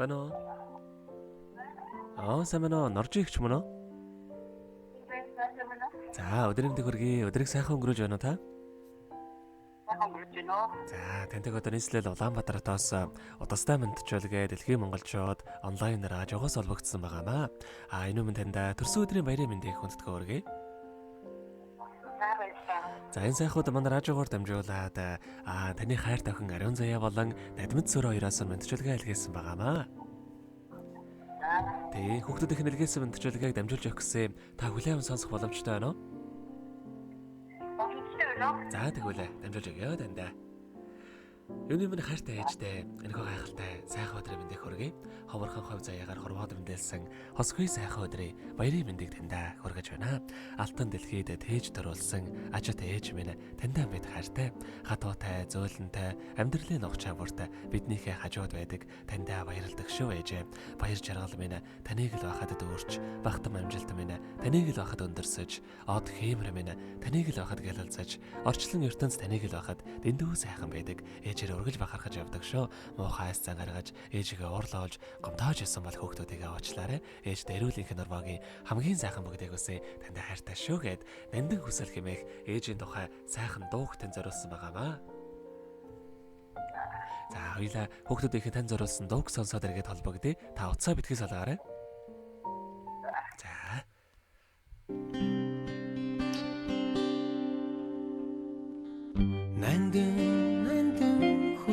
Байна уу? Сайн байна уу? Норж игч мөн үү? За, өдрийн мэнд хүргэе. Өдрийг сайхан өнгөрөөж байна уу та? За, таньдаг одоо нийслэл Улаанбаатаратаас удастай мэдчилгээ Дэлхийн Монголчууд онлайнаар ажигоос олбогдсон байгаамаа. Энэ өмнө танд төрсөн өдрийн баярын мэндийг хүндэтгэн хүргэе. За, энэ сайхууд манай радиогоор дамжуулаад таны хайр тохин Ариун Заяа болон Надмид Сүр хоёроос мэдчилгээ илгээсэн байгаамаа. Тэгээ хүүхдүүдийн илгээсэн мэдчилгээг дамжуулж өгөх гэсэн та хүлээвэн сонсох боломжтой байна уу? За тэгвэл дамжуулж өгье дандаа. Юуны минь хайртай ээжтэй энэхүү гайхалтай сайхан өдрийн мэндийг хүргэе. Ховорхон хов заяагаар хорвоод мэндэлсэн хосгүй сайхан өдрийн баярын мэндийг тандаа хүргэж байна. Алтан дэлхийд тээж төрүүлсэн ажит ээж минь тандаа мэд хайртай, хатуутай, зөөлөнтэй, амьдралын нух чавартай биднийхээ хажууд байдаг тандаа баярлдаг шүү ээжээ. Баяр жаргал минь таныг л байхад дүүрч, багтам амжилт минь таныг л байхад өндөрсөж, од хиймэр минь таныг л байхад гэлэлцэж, орчлон ертөнц таныг л байхад дэндүү сайхан байдаг. Ээжээр өргөж бахархаж явдаг шүү. Муухай айс цан гаргаж ээжигээ уурлуулж гомдоож исэн бол хүүхдүүдийгээ уучлаарай. Ээж дэрүүлийнх нь нурмаагийн хамгийн сайхан бүгдийг үсэ танд хайртай шүү гэд нандин хүсэл хэмээх ээжийн тухай сайхан дуугтэн зориулсан байгаамаа. За хоёлаа хүүхдүүдийнхээ тань зориулсан дууг сонсоод иргэд холбогдъё. Та утсаа битгий салгаарай. За. Нандин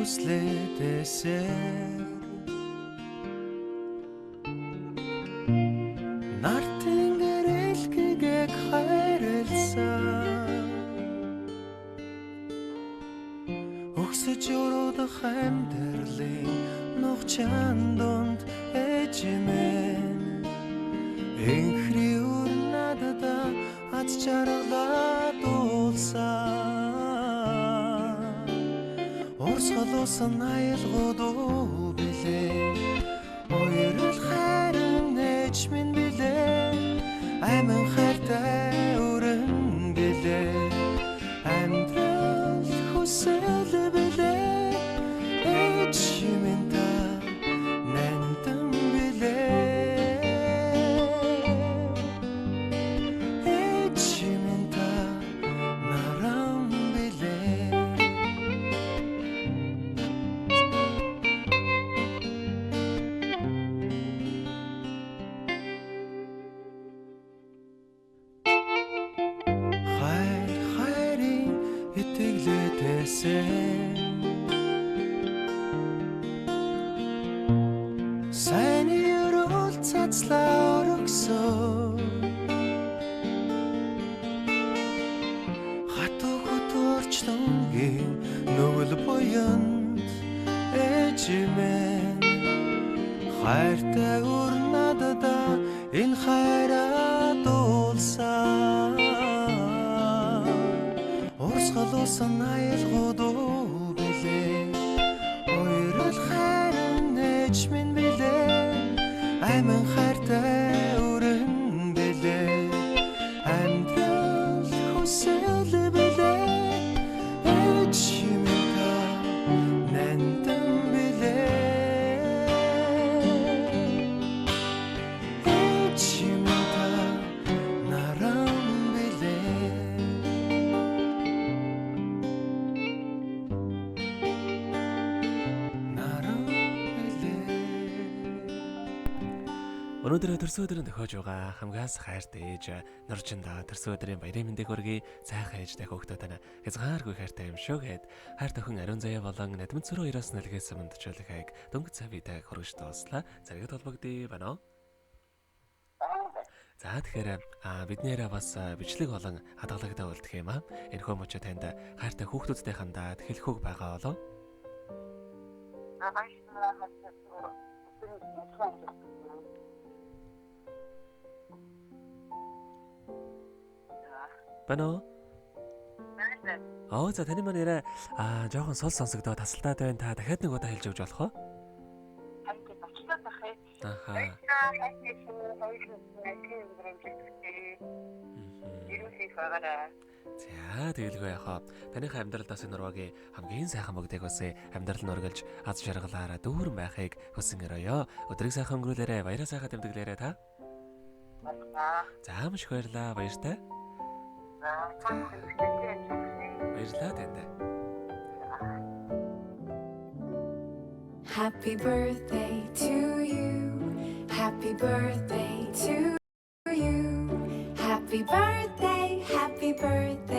хүслээтэсээ нартэн гэрэлхийгээг хайрлсан өгсөж өрөдөх амьдралын нух чан донд ээжимэн энхри урнадада аз жаргалаа дуулсан Орсголоосон аялгууд билээ Ойрол хайрын ээж минь билээ Айман хайртай өрөн билээ Амьдрал хүсэл билээ Ээж минь та нандин билээ Ээж минь та наран билээ Сайн өрөөл цацлаа өргөсөө Хатуу хөтөрчлөнгийн нүгэл буянд ээжимэн хайртай урнадада энэ хайраа дуулсан Орсголоосон аялгууд билээ Ойрол хайрын ээж минь билээ Айман хайртай өрөн билээ Амьдрал хүсэл билээ Ээж минь та нандин билээ Ээж минь та наран билээ Өнөөдөр төрсөн өдрийн тохиож байгаа хамгаас хайртай ээж Норжинда төрсөн өдрийн баярын мэндийг хүргэе. Сайхан ээжтэй хүүхдүүд нь хязгааргүй хайртай юм шүү гэд хайр тохин Ариун Заяа болон Надмид Сүр хоёроос нэлгээсэн мэдчилгээг дөнгөж цавьтай хөргөж дууслаа. Зэрэгт холбогдъё байна уу? За тэгэхээр биднээрээ бас бичлэг болон хадгалагтай үлдэх юм аа. Энэхүү мөчө танд хайртай хүүхдүүдтэй хандаад хэлэх үг байгаа болов? Байна уу? За таны маань яриа жоохон сул сонсогдоод тасалдаад байна. Та дахиад нэг удаа хэлж өгч болох уу? Аха. хийх байгаарай. За тэгэлгүй яхаа. Таныхаа амьдралдаас энэ урвагийн хамгийн сайхан бүгдийг үсэ амьдрал нь өргөлж аз жаргалаараа дүүрэн байхыг хүсэн өрөөё. Өдрийг сайхан өнгөрүүлээрэ, баяраа сайхан тэмдэглээрэ та. За маш их баярлаа. Баяртай. Баярлалаа тэнд. Happy birthday to you. Happy birthday to you. Happy birthday, happy birthday.